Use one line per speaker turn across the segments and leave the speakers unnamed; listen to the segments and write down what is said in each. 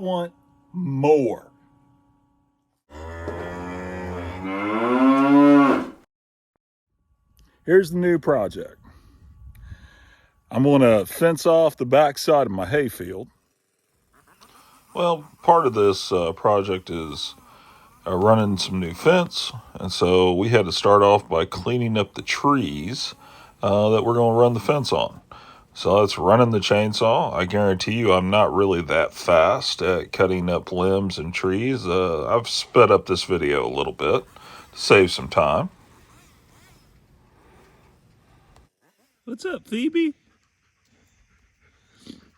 want more. Here's the new project. I'm going to fence off the backside of my hayfield. Well, part of this project is running some new fence, and so we had to start off by cleaning up the trees that we're going to run the fence on. So that's running the chainsaw. I guarantee you I'm not really that fast at cutting up limbs and trees. I've sped up this video a little bit to save some time. What's up, Phoebe?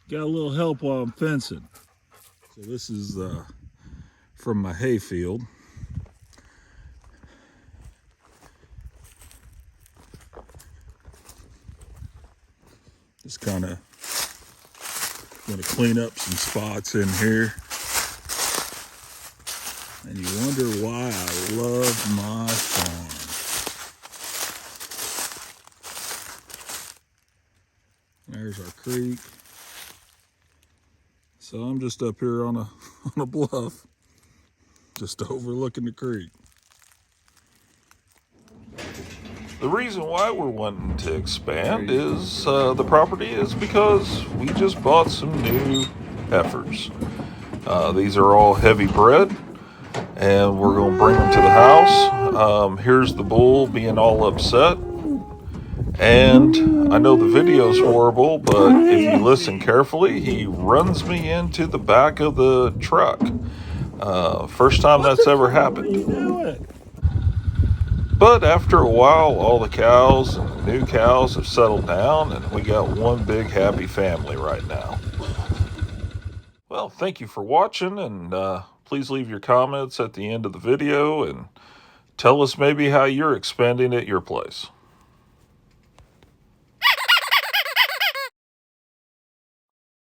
Got a little help while I'm fencing. So this is from my hayfield. Just kind of going to clean up some spots in here. And you wonder why I love my farm. There's our creek. So I'm just up here on a bluff, just overlooking the creek. The reason why we're wanting to expand is the property is because we just bought some new heifers. These are all heavy bred, and we're going to bring them to the house. Here's the bull being all upset. And I know the video's horrible, but if you listen carefully, he runs me into the back of the truck. First time that's ever happened. But after a while, all the cows and new cows have settled down, and we got one big happy family right now. Well, thank you for watching, and please leave your comments at the end of the video and tell us maybe how you're expanding at your place.